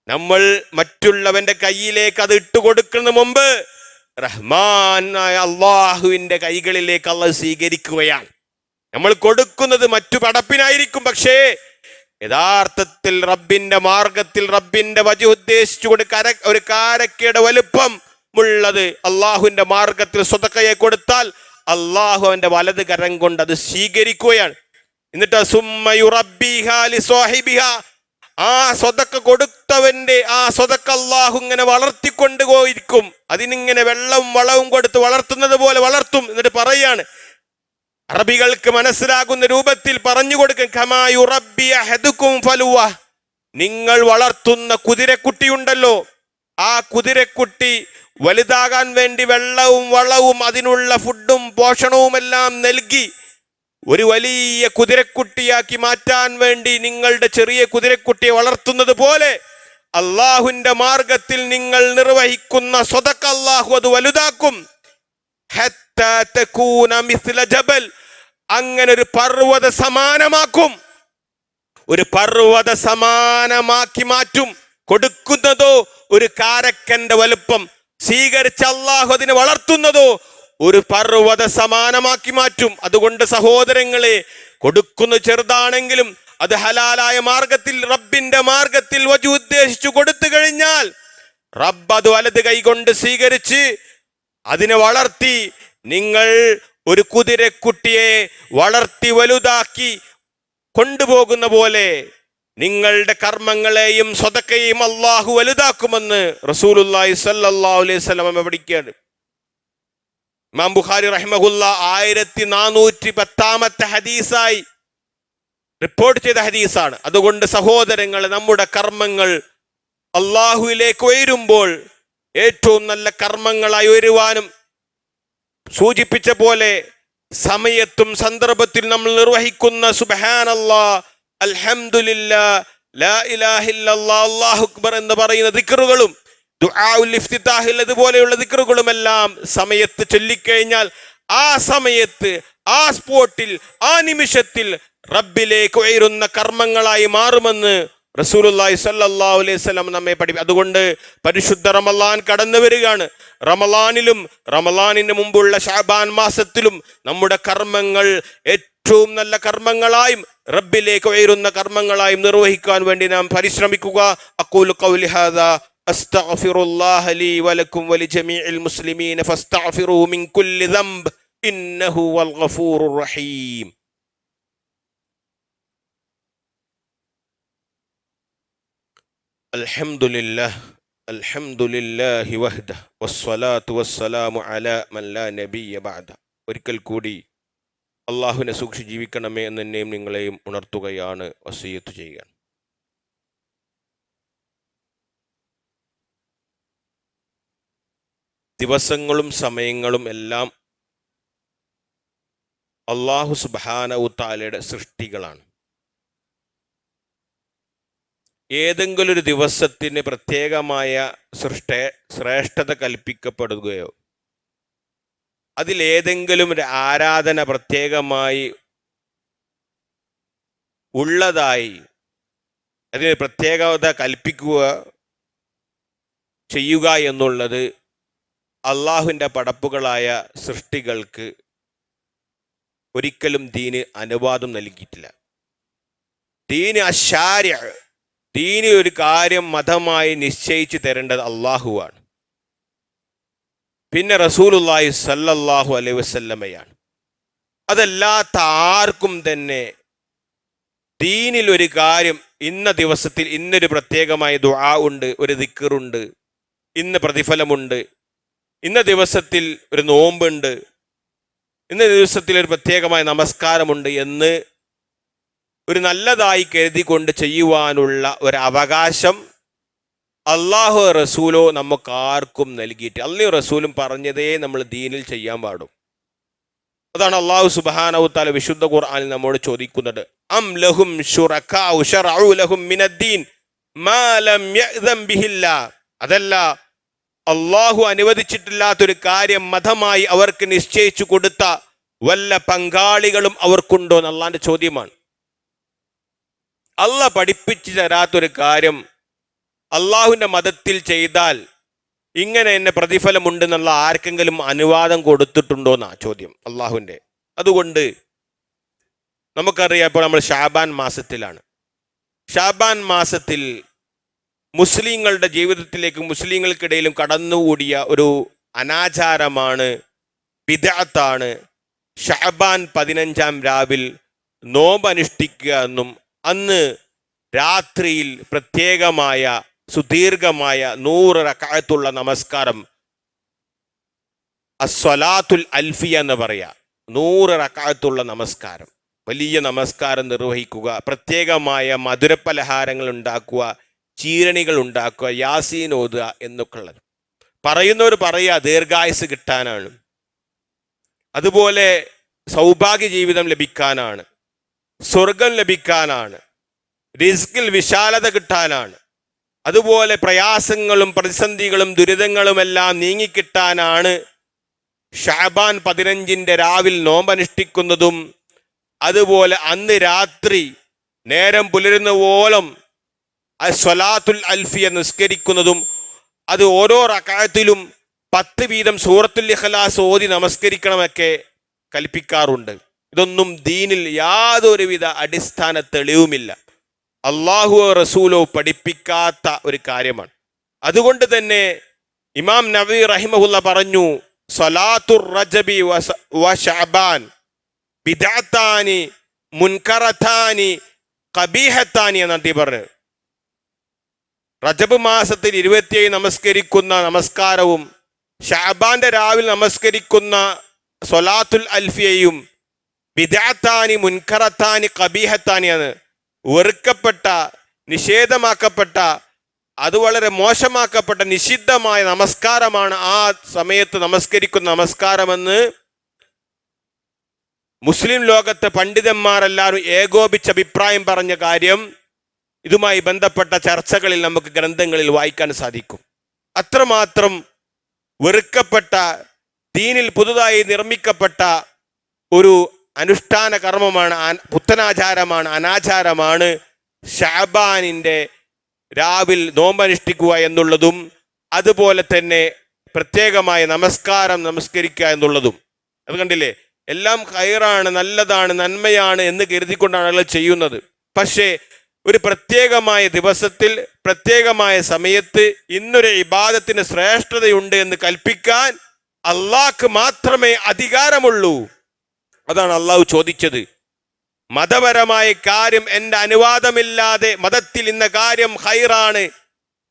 S1: നമ്മൾ മറ്റുള്ളവന്റെ കയ്യിലേക്ക് അത് ഇട്ടുകൊടുക്കുന്ന മുമ്പ് റഹ്മാനായ അള്ളാഹുവിന്റെ കൈകളിലേക്ക് അള്ളാഹു സ്വീകരിക്കുകയാണ്. നമ്മൾ കൊടുക്കുന്നത് മറ്റു പടപ്പിനായിരിക്കും, പക്ഷേ യഥാർത്ഥത്തിൽ റബ്ബിന്റെ മാർഗത്തിൽ റബ്ബിന്റെ വജഹ് ഉദ്ദേശിച്ചുകൊണ്ട് ഒരു കാരക്കയുടെ വലുപ്പം ഉള്ളത് അള്ളാഹുവിന്റെ മാർഗത്തിൽ സ്വതക്കയെ കൊടുത്താൽ അള്ളാഹു അവന്റെ വലത് കരം കൊണ്ട് അത് സ്വീകരിക്കുകയാണ്. എന്നിട്ട് സുമ്മ യുറബ്ബിഹാ ലിസ്വാഹിബിഹാ, ആ സ്വതക്ക കൊടുത്തവന്റെ ആ സ്വതക്ക അള്ളാഹു ഇങ്ങനെ വളർത്തിക്കൊണ്ട് പോയിരിക്കും, അതിനിങ്ങനെ വെള്ളവും വളവും കൊടുത്ത് വളർത്തുന്നത് പോലെ വളർത്തും. എന്നിട്ട് പറയാണ്, അറബികൾക്ക് മനസ്സിലാകുന്ന രൂപത്തിൽ പറഞ്ഞു കൊടുക്കും, കമാ യുറബ്ബി അഹദുക്കും ഫലുവ, നിങ്ങൾ വളർത്തുന്ന കുതിരക്കുട്ടിയുണ്ടല്ലോ, ആ കുതിരക്കുട്ടി വലുതാകാൻ വേണ്ടി വെള്ളവും വളവും അതിനുള്ള ഫുഡും പോഷണവും എല്ലാം നൽകി ഒരു വലിയ കുതിരക്കുട്ടിയാക്കി മാറ്റാൻ വേണ്ടി നിങ്ങളുടെ ചെറിയ കുതിരക്കുട്ടിയെ വളർത്തുന്നത് പോലെ അള്ളാഹുവിന്റെ മാർഗത്തിൽ നിങ്ങൾ നിർവഹിക്കുന്ന സ്വതക്ക അള്ളാഹു അത് വലുതാക്കും. ഹത്താ തകൂന മിസ്ല ജബൽ, അങ്ങനെ ഒരു പർവ്വത സമാനമാക്കും, ഒരു പർവ്വത സമാനമാക്കി മാറ്റും. കൊടുക്കുന്നതോ ഒരു കാരക്കന്റെ വലുപ്പം, സ്വീകരിച്ച അള്ളാഹു അതിനെ വളർത്തുന്നതോ ഒരു പർവ്വത സമാനമാക്കി മാറ്റും. അതുകൊണ്ട് സഹോദരങ്ങളെ, കൊടുക്കുന്ന ചെറുതാണെങ്കിലും അത് ഹലാലായ മാർഗത്തിൽ റബ്ബിന്റെ മാർഗത്തിൽ വജു ഉദ്ദേശിച്ചു കൊടുത്തു കഴിഞ്ഞാൽ റബ്ബ് അത് വലത് കൈകൊണ്ട് സ്വീകരിച്ച് അതിനെ വളർത്തി, നിങ്ങൾ ഒരു കുതിരക്കുട്ടിയെ വളർത്തി വലുതാക്കി കൊണ്ടുപോകുന്ന പോലെ നിങ്ങളുടെ കർമ്മങ്ങളെയും സ്വതക്കയെയും അള്ളാഹു വലുതാക്കുമെന്ന് റസൂലുള്ളാഹി സ്വല്ലല്ലാഹു അലൈഹി വസല്ലം പഠിക്കുകയാണ്. ഇമാം ബുഖാരി റഹിമഹുല്ല 1410 ഹദീസായി റിപ്പോർട്ട് ചെയ്ത ഹദീസാണ്. അതുകൊണ്ട് സഹോദരങ്ങൾ, നമ്മുടെ കർമ്മങ്ങൾ അള്ളാഹുവിലേക്ക് ഉയരുമ്പോൾ ഏറ്റവും നല്ല കർമ്മങ്ങളായി ഉയരുവാനും സൂചിപ്പിച്ച പോലെ സമയത്തും സന്ദർഭത്തിൽ നമ്മൾ നിർവഹിക്കുന്ന സുബ്ഹാനല്ലാഹ്, അൽഹംദുലില്ലാഹ്, ലാ ഇലാഹ ഇല്ലല്ലാഹ്, അല്ലാഹു അക്ബർ എന്ന് പറയുന്ന ദിക്റുകളും ദുആഉൽ ഇഫ്തിതാഹിൽ അതുപോലെയുള്ള ദിക്റുകളുമെല്ലാം സമയത്ത് ചൊല്ലിക്കഴിഞ്ഞാൽ ആ സമയത്ത്, ആ സ്പോട്ടിൽ, ആ നിമിഷത്തിൽ റബ്ബിലേക്ക് ഉയരുന്ന കർമ്മങ്ങളായി മാറുമെന്ന് റസൂലുള്ളാഹി സ്വല്ലല്ലാഹു അലൈഹി വസല്ലം നമ്മെ പഠിപ്പിച്ചു. അതുകൊണ്ട് പരിശുദ്ധ റമളാൻ കടന്നു വരികയാണ്. റമളാനിലും റമളാനിന് മുമ്പുള്ള ശഅബാൻ മാസത്തിലും നമ്മുടെ കർമ്മങ്ങൾ ഏറ്റവും നല്ല കർമ്മങ്ങളായും റബ്ബിലേക്ക് ഉയരുന്ന കർമ്മങ്ങളായും നിർവഹിക്കാൻ വേണ്ടി നാം പരിശ്രമിക്കുക. അഖൂലു ഖൗലി ഹാദാ അസ്തഗ്ഫിറുല്ലാഹ ലീ വലക്കും വലിജമീഇൽ മുസ്ലിമീന ഫസ്തഗ്ഫിറൂ മിൻ കുല്ലി ദംബ് ഇന്നഹു വൽ ഗഫൂറുർ റഹീം. അൽഹംദുലില്ലാഹി വഹ്ദഹു വസ്സലാത്തു വസ്സലാമു അലാ മൻ ലാ നബിയ്യ ബഅദ. ഒരിക്കൽ കൂടി അള്ളാഹുവിനെ സൂക്ഷിച്ച് ജീവിക്കണമേ എന്ന് എന്നെയും നിങ്ങളെയും ഉണർത്തുകയാണ്, വസിയ്യത്ത് ചെയ്യുകയാണ്. ദിവസങ്ങളും സമയങ്ങളും എല്ലാം അല്ലാഹു സുബ്ഹാനഹു തആലയുടെ സൃഷ്ടികളാണ്. ഏതെങ്കിലും ഒരു ദിവസത്തിന് പ്രത്യേകമായ ശ്രേഷ്ഠത കൽപ്പിക്കപ്പെടുകയോ അതിലേതെങ്കിലും ഒരു ആരാധന പ്രത്യേകമായി ഉള്ളതായി അതിന് പ്രത്യേകത കൽപ്പിക്കുക ചെയ്യുക എന്നുള്ളത് അള്ളാഹുവിൻ്റെ പടപ്പുകളായ സൃഷ്ടികൾക്ക് ഒരിക്കലും ദീന് അനുവാദം നൽകിയിട്ടില്ല. ദീന് അശാര്യ, ദീന് ഒരു കാര്യം മതമായി നിശ്ചയിച്ചു തരേണ്ടത് അള്ളാഹുവാണ്, പിന്നെ റസൂലുള്ളാഹി സല്ലല്ലാഹു അലൈഹി വസല്ലമയാണ്. അതല്ലാത്ത ആർക്കും തന്നെ ദീനിൽ ഒരു കാര്യം ഇന്ന ദിവസത്തിൽ ഇന്നൊരു പ്രത്യേകമായ ദുആ ഉണ്ട്, ഒരു ദിക്റുണ്ട്, ഇന്ന പ്രതിഫലമുണ്ട്, ഇന്ന ദിവസത്തിൽ ഒരു നോമ്പുണ്ട്, ഇന്ന ദിവസത്തിൽ ഒരു പ്രത്യേകമായ നമസ്കാരമുണ്ട് എന്ന് ഒരു നല്ലതായി കരുതിക്കൊണ്ട് ചെയ്യുവാനുള്ള ഒരു അവകാശം അള്ളാഹു റസൂലോ നമുക്ക് ആർക്കും നൽകിയിട്ട്, അള്ളാഹു റസൂലും പറഞ്ഞതേ നമ്മൾ ദീനിൽ ചെയ്യാൻ പാടും. അതാണ് അള്ളാഹു സുബ്ഹാനഹു വതആല വിശുദ്ധ ഖുർആനിൽ നമ്മോട് ചോദിക്കുന്നത്. അം ലഹും ശുറകാഉ ശറഉ ലഹും മിനദ്ദീൻ മാ ലം യഅ്ദൻ ബിഹില്ലാ. അതല്ല, അള്ളാഹു അനുവദിച്ചിട്ടില്ലാത്തൊരു കാര്യം മതമായി അവർക്ക് നിശ്ചയിച്ചു കൊടുത്ത വല്ല പങ്കാളികളും അവർക്കുണ്ടോ എന്ന് അള്ളാന്റെ ചോദ്യമാണ്. അള്ളാഹ് പഠിപ്പിച്ചു തരാത്തൊരു കാര്യം അള്ളാഹുവിൻ്റെ മതത്തിൽ ചെയ്താൽ ഇങ്ങനെ എന്നെ പ്രതിഫലമുണ്ടെന്നുള്ള ആർക്കെങ്കിലും അനുവാദം കൊടുത്തിട്ടുണ്ടോ എന്നാ ചോദ്യം അള്ളാഹുവിൻ്റെ. അതുകൊണ്ട് നമുക്കറിയാം, ഇപ്പോൾ നമ്മൾ ഷാബാൻ മാസത്തിലാണ്. ഷാബാൻ മാസത്തിൽ മുസ്ലിങ്ങളുടെ ജീവിതത്തിലേക്കും മുസ്ലിങ്ങൾക്കിടയിലും കടന്നുകൂടിയ ഒരു അനാചാരമാണ്, ബിദ്അത്താണ് ഷഅബാൻ 15-ാം രാവിൽ നോമ്പ് അനുഷ്ഠിക്കുക എന്നും അന്ന് രാത്രിയിൽ പ്രത്യേകമായ സുദീർഘമായ 100 റക്അത്തുള്ള നമസ്കാരം, അസ്വലാത്തുൽ അൽഫിയ എന്ന് പറയാ, 100 റക്അത്തുള്ള നമസ്കാരം, വലിയ നമസ്കാരം നിർവഹിക്കുക, പ്രത്യേകമായ മധുരപലഹാരങ്ങൾ ഉണ്ടാക്കുക, ചീരണികൾ ഉണ്ടാക്കുക, യാസീൻ ഓതുക എന്നൊക്കെ ഉള്ളത്. പറയുന്നവർ പറയുക ദീർഘായുസ് കിട്ടാനാണ്, അതുപോലെ സൗഭാഗ്യ ജീവിതം ലഭിക്കാനാണ്, സ്വർഗം ലഭിക്കാനാണ്, റിസ്കിൽ വിശാലത കിട്ടാനാണ്, അതുപോലെ പ്രയാസങ്ങളും പ്രതിസന്ധികളും ദുരിതങ്ങളുമെല്ലാം നീങ്ങിക്കിട്ടാനാണ് ഷഅബാൻ 15-ന്റെ രാവിൽ നോമ്പനുഷ്ഠിക്കുന്നതും അതുപോലെ അന്ന് രാത്രി നേരം പുലരുന്നവോളം സ്വലാത്തുൽ അൽഫിയ നിസ്കരിക്കുന്നതും അത് ഓരോ റക്അത്തിലും 10 വീതം സൂറത്തുൽ ഇഖ്ലാസ് ഓതി നമസ്കരിക്കണമൊക്കെ കൽപ്പിക്കാറുണ്ട്. ഇതൊന്നും ദീനിൽ യാതൊരുവിധ അടിസ്ഥാന തെളിവുമില്ല, അള്ളാഹു റസൂലോ പഠിപ്പിക്കാത്ത ഒരു കാര്യമാണ്. അതുകൊണ്ട് തന്നെ ഇമാം നവവി റഹിമഹുല്ല പറഞ്ഞു, സ്വലാത്തുർ റജബി വ ശഅബാൻ ബിദ്അത്താനി മുൻകറത്താനി ഖബീഹത്താനി എന്നാണ് പറഞ്ഞത്. റജബ് മാസത്തിൽ 27 നമസ്കരിക്കുന്ന നമസ്കാരവും ഷഅബാന്റെ രാവിൽ നമസ്കരിക്കുന്ന സ്വലാത്തുൽ അൽഫിയയും ബിദ്അത്താനി മുൻകറത്താനി ഖബീഹത്താനിയാണ്. വെറുക്കപ്പെട്ട, നിഷേധമാക്കപ്പെട്ട, അത് വളരെ മോശമാക്കപ്പെട്ട നിഷിദ്ധമായ നമസ്കാരമാണ് ആ സമയത്ത് നമസ്കരിക്കുന്ന നമസ്കാരമെന്ന് മുസ്ലിം ലോകത്തെ പണ്ഡിതന്മാരെല്ലാവരും ഏകോപിച്ച് അഭിപ്രായം പറഞ്ഞ കാര്യം ഇതുമായി ബന്ധപ്പെട്ട ചർച്ചകളിൽ നമുക്ക് ഗ്രന്ഥങ്ങളിൽ വായിക്കാൻ സാധിക്കും. അത്രമാത്രം വെറുക്കപ്പെട്ട, ദീനിൽ പുതുതായി നിർമ്മിക്കപ്പെട്ട ഒരു അനുഷ്ഠാന കർമ്മമാണ്, പുത്തനാചാരമാണ്, അനാചാരമാണ് ഷഅബാനിൻ്റെ രാവിൽ നോമ്പനുഷ്ഠിക്കുക എന്നുള്ളതും അതുപോലെ തന്നെ പ്രത്യേകമായ നമസ്കാരം നമസ്കരിക്കുക എന്നുള്ളതും. അത് കണ്ടില്ലേ, എല്ലാം ഖൈറാണ്, നല്ലതാണ്, നന്മയാണ് എന്ന് കരുതിക്കൊണ്ടാണ് ആളുകൾ ചെയ്യുന്നത്. പക്ഷേ ഒരു പ്രത്യേകമായ ദിവസത്തിൽ പ്രത്യേകമായ സമയത്ത് ഇന്നൊരു ഇബാദത്തിന് ശ്രേഷ്ഠതയുണ്ട് എന്ന് കൽപ്പിക്കാൻ അള്ളാഹ്ക്ക് മാത്രമേ അധികാരമുള്ളൂ. അതാണ് അള്ളാഹു ചോദിച്ചത്. മതപരമായ കാര്യം എൻ്റെ അനുവാദമില്ലാതെ മതത്തിൽ ഇന്ന കാര്യം ഖൈറാണ്,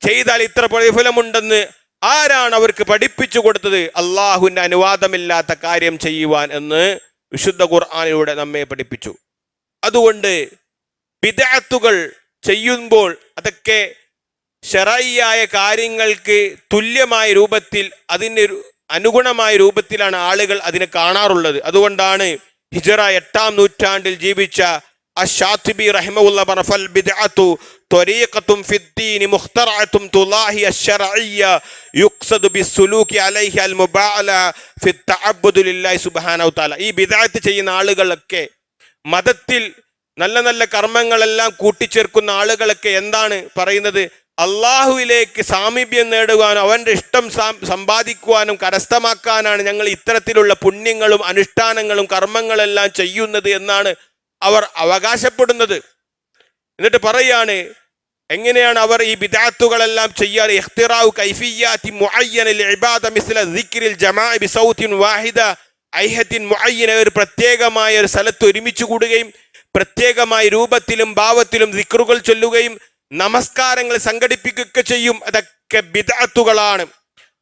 S1: ചെയ്താൽ ഇത്ര പ്രതിഫലമുണ്ടെന്ന് ആരാണ് അവർക്ക് പഠിപ്പിച്ചു കൊടുത്തത്? അള്ളാഹുവിൻ്റെ അനുവാദമില്ലാത്ത കാര്യം ചെയ്യുവാൻ എന്ന് വിശുദ്ധ ഖുർആനിലൂടെ നമ്മെ പഠിപ്പിച്ചു. അതുകൊണ്ട് ബിദ്അത്തുകൾ ചെയ്യുമ്പോൾ അതൊക്കെ ശറഈയായ കാര്യങ്ങൾക്ക് തുല്യമായ രൂപത്തിൽ, അതിന് അനുഗുണമായ രൂപത്തിലാണ് ആളുകൾ അതിനെ കാണാറുള്ളത്. അതുകൊണ്ടാണ് ഹിജ്റ 8-ാം നൂറ്റാണ്ടിൽ ജീവിച്ച അശ്ശാത്തിബി റഹിമഹുല്ലാഹ് പറഞ്ഞ ഫൽ ബിദ്അതു ത്വരീഖത്തുൻ ഫിദ്ദീൻ മുഖ്തറഅത്തുൻ തുലാഹി അശ്ശറഇയ്യ യുഖ്സദു ബിസ്സുലൂകി അലൈഹി അൽ മുബാഅല ഫി തഅബ്ബുദി ലില്ലാഹി സുബ്ഹാനഹു തആല. ഈ ബിദ്അത്ത് ചെയ്യുന്ന ആളുകളൊക്കെ, മതത്തിൽ നല്ല നല്ല കർമ്മങ്ങളെല്ലാം കൂട്ടിച്ചേർക്കുന്ന ആളുകളൊക്കെ എന്താണ് പറയുന്നത്? അള്ളാഹുവിലേക്ക് സാമീപ്യം നേടുവാനും അവൻ്റെ ഇഷ്ടം സമ്പാദിക്കുവാനും കരസ്ഥമാക്കാനാണ് ഞങ്ങൾ ഇത്തരത്തിലുള്ള പുണ്യങ്ങളും അനുഷ്ഠാനങ്ങളും കർമ്മങ്ങളെല്ലാം ചെയ്യുന്നത് എന്നാണ് അവർ അവകാശപ്പെടുന്നത്. എന്നിട്ട് പറയാണ്, എങ്ങനെയാണ് അവർ ഈ ബിദ്അത്തുകളെല്ലാം ചെയ്യാറ്? ഇഖ്തിറാഉ കൈഫിയ്യാതി മുഅയ്യന ലിഇബാദ മിസ്ല ദിക്രിൽ ജമാഅ ബിസൗത്തിൻ വാഹിദ ഐഹത്തിൻ മുഅയ്യന, ഒരു പ്രത്യേകമായ ഒരു സ്ഥലത്ത് ഒരുമിച്ച് കൂടുകയും പ്രത്യേകമായ രൂപത്തിലും ഭാവത്തിലും ദിക്റുകൾ ചൊല്ലുകയും നമസ്കാരങ്ങൾ സംഘടിപ്പിക്കുകയൊക്കെ ചെയ്യും. അതൊക്കെ ബിദ്അത്തുകളാണ്.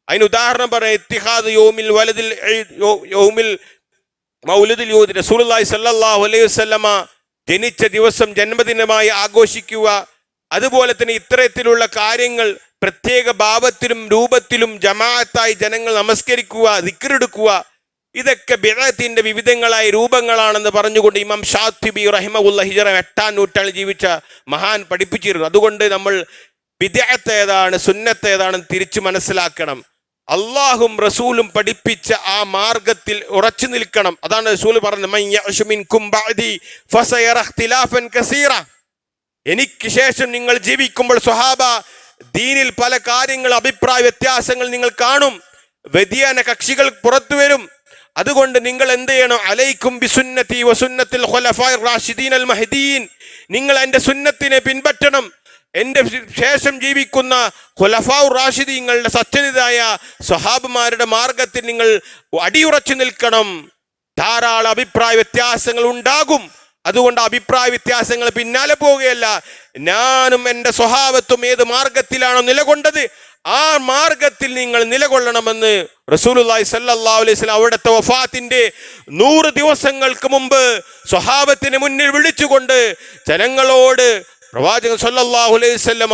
S1: അതിന് ഉദാഹരണം പറയാം, ഇത്തിഹാദ് യൗമിൽ വലദിൽ യൗമിൽ മൗലിദിൽ യൂദ്, റസൂലുള്ളാഹി സ്വല്ലല്ലാഹു അലൈഹി വസല്ലമ ജനിച്ച ദിവസം ജന്മദിനമായി ആഘോഷിക്കുക. അതുപോലെ തന്നെ ഇത്തരത്തിലുള്ള കാര്യങ്ങൾ പ്രത്യേക ഭാവത്തിലും രൂപത്തിലും ജമാഅത്തായി ജനങ്ങൾ നമസ്കരിക്കുക, ദിക്റെടുക്കുക, ഇതൊക്കെ ബിദ്അത്തിന്റെ വിവിധങ്ങളായ രൂപങ്ങളാണെന്ന് പറഞ്ഞുകൊണ്ട് ഇമാം ഷാത്തിബി റഹിമഹുല്ലാഹ് ഹിജ്റ 8-ാം നൂറ്റാണ്ടിൽ ജീവിച്ച മഹാൻ പഠിപ്പിച്ചിരുന്നു. അതുകൊണ്ട് നമ്മൾ ബിദ്അത്ത് ഏതാണ് സുന്നത്ത് ഏതാണെന്ന് തിരിച്ചു മനസ്സിലാക്കണം. അള്ളാഹും റസൂലും പഠിപ്പിച്ച ആ മാർഗത്തിൽ ഉറച്ചു നിൽക്കണം. അതാണ് റസൂൽ പറഞ്ഞത്, മൻ യഅ്ശു മിൻകും ബഅദി ഫസയറ ഇഖ്തിലാഫൻ കസീറ. എനിക്ക് ശേഷം നിങ്ങൾ ജീവിക്കുമ്പോൾ സ്വഹാബ, ദീനിൽ പല കാര്യങ്ങൾ അഭിപ്രായ വ്യത്യാസങ്ങൾ നിങ്ങൾ കാണും, വ്യതിയാന കക്ഷികൾ പുറത്തു വരും. അതുകൊണ്ട് നിങ്ങൾ എന്ത് ചെയ്യണം? അലൈക്കും ബിസുന്നതി വസുന്നത്തിൽ ഖുലഫാഇർ റാഷിദീൻ അൽ മഹ്ദിയീൻ, നിങ്ങൾ എൻ്റെ സുന്നത്തിനെ പിൻപറ്റണം. എൻ്റെ ശേഷം ജീവിക്കുന്ന ഖുലഫാഉർ റാഷിദീങ്ങളുടെ സച്ചരിതായ സ്വഹാബിമാരുടെ മാർഗത്തിൽ നിങ്ങൾ അടിയുറച്ചു നിൽക്കണം. ധാരാളം അഭിപ്രായ വ്യത്യാസങ്ങൾ ഉണ്ടാകും. അതുകൊണ്ട് അഭിപ്രായ വ്യത്യാസങ്ങൾ പിന്നാലെ പോവുകയല്ല, ഞാനും എൻ്റെ സ്വഹാബത്തും ഏത് മാർഗത്തിലാണോ നിലകൊണ്ടത് ആ മാർഗത്തിൽ നിങ്ങൾ നിലകൊള്ളണമെന്ന് റസൂലുള്ളാഹി സ്വല്ലല്ലാഹു അലൈഹി വസല്ലം അവിടുത്തെ വഫാത്തിന്റെ 100 ദിവസങ്ങൾക്ക് മുമ്പ് സ്വഹാബത്തിന് മുന്നിൽ വിളിച്ചുകൊണ്ട് ജനങ്ങളോട് പ്രവാചകൻ സ്വല്ലല്ലാഹു അലൈഹി വസല്ലമ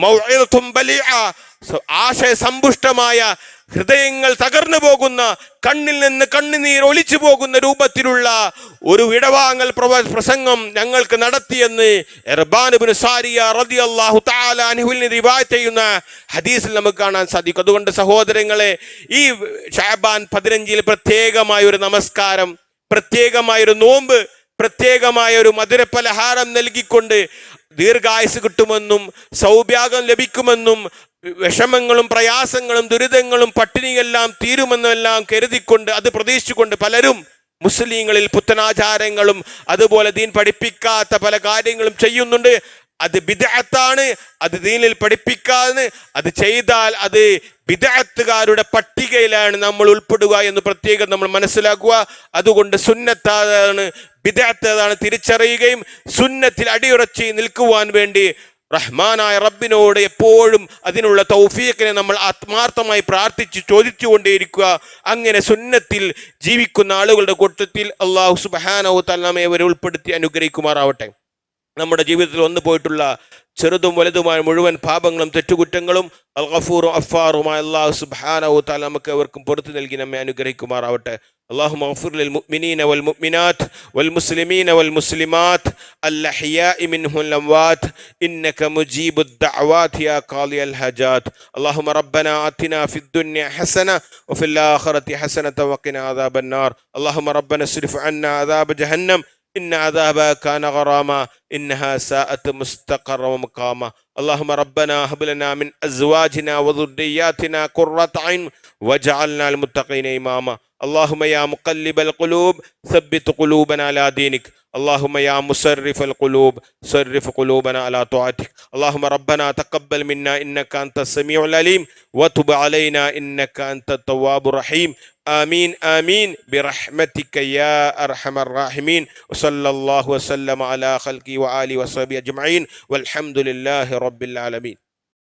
S1: മൗഇദത്തുൻ ബലിഅ, ആശയസമ്പുഷ്ടമായ, ഹൃദയങ്ങൾ തകർന്നു പോകുന്ന, കണ്ണിൽ നിന്ന് കണ്ണുനീർ ഒലിച്ചു പോകുന്ന രൂപത്തിലുള്ള ഒരു വിടവാങ്ങൽ പ്രസംഗം ഞങ്ങൾക്ക് നടത്തിയെന്ന് ഇർബാൻ ഇബ്നു സാരിയ റളിയല്ലാഹു തആല അൻഹുവിൽ റിവായത്ത് ചെയ്യുന്ന ഹദീസിൽ നമുക്ക് കാണാൻ സാധിക്കും. അതുകൊണ്ട് സഹോദരങ്ങളെ, ഈ ശഅബാൻ 15 പ്രത്യേകമായ ഒരു നമസ്കാരം, പ്രത്യേകമായ ഒരു നോമ്പ്, പ്രത്യേകമായ ഒരു മധുരപലഹാരം നൽകിക്കൊണ്ട് ദീർഘായുസ് കിട്ടുമെന്നും സൗഭാഗ്യം ലഭിക്കുമെന്നും വിഷമങ്ങളും പ്രയാസങ്ങളും ദുരിതങ്ങളും പട്ടിണിയെല്ലാം തീരുമെന്നെല്ലാം കരുതിക്കൊണ്ട് അത് പ്രതീക്ഷിച്ചുകൊണ്ട് പലരും മുസ്ലിങ്ങളിൽ പുത്തനാചാരങ്ങളും അതുപോലെ ദീൻ പഠിപ്പിക്കാത്ത പല കാര്യങ്ങളും ചെയ്യുന്നുണ്ട്. അത് ബിദ്അത്താണ്, അത് ദീനിൽ പഠിപ്പിക്കാതെ അത് ചെയ്താൽ അത് ബിദ്അത്തുകാരുടെ പട്ടികയിലാണ് നമ്മൾ ഉൾപ്പെടുക എന്ന് പ്രത്യേകം നമ്മൾ മനസ്സിലാക്കുക. അതുകൊണ്ട് സുന്നത്താണ് ബിദ്അത്താണ് തിരിച്ചറിയുകയും സുന്നത്തിൽ അടിയുറച്ച് നിൽക്കുവാൻ വേണ്ടി റഹ്മാനായ റബ്ബിനോട് എപ്പോഴും അതിനുള്ള തൗഫീഖിനെ നമ്മൾ ആത്മാർത്ഥമായി പ്രാർത്ഥിച്ച് ചോദിച്ചുകൊണ്ടേയിരിക്കുക. അങ്ങനെ സുന്നത്തിൽ ജീവിക്കുന്ന ആളുകളുടെ കൂട്ടത്തിൽ അല്ലാഹു സുബ്ഹാനഹു വ തആല നമ്മെ ഉൾപ്പെടുത്തി അനുഗ്രഹിക്കുമാറാവട്ടെ. നമ്മുടെ ജീവിതത്തിൽ വന്നു പോയിട്ടുള്ള ചെറുതും വലുതുമായ മുഴുവൻ പാപങ്ങളും തെറ്റുകുറ്റങ്ങളും അൽ ഗഫൂറും അഫ്ഫാറുമായ അല്ലാഹു സുബ്ഹാനഹു വ തആല നമുക്ക് അവർക്കും പുറത്തു നൽകി നമ്മെ അനുഗ്രഹിക്കുമാറാവട്ടെ. اللهم اغفر للمؤمنين والمؤمنات والمسلمين والمسلمات الأحياء منهم الأموات إنك مجيب الدعوات يا قاضي الحاجات. اللهم ربنا آتنا في الدنيا حسنة وفي الآخرة حسنة وقنا عذاب النار. اللهم ربنا اصرف عنا عذاب جهنم إن عذابها كان غراما إنها ساءت مستقرا ومقاما. اللهم ربنا هب لنا من أزواجنا وذرياتنا قرة عين واجعلنا للمتقين إماما. اللهم يا مقلب القلوب ثبت قلوبنا على دينك. اللهم يا مصرف القلوب صرف قلوبنا على طاعتك. اللهم ربنا تقبل منا إنك أنت السميع العليم وتب علينا إنك أنت التواب الرحيم. آمين آمين برحمتك يا أرحم الراحمين. وصلى الله وسلم على خلقه وآله وصحبه أجمعين والحمد لله رب العالمين.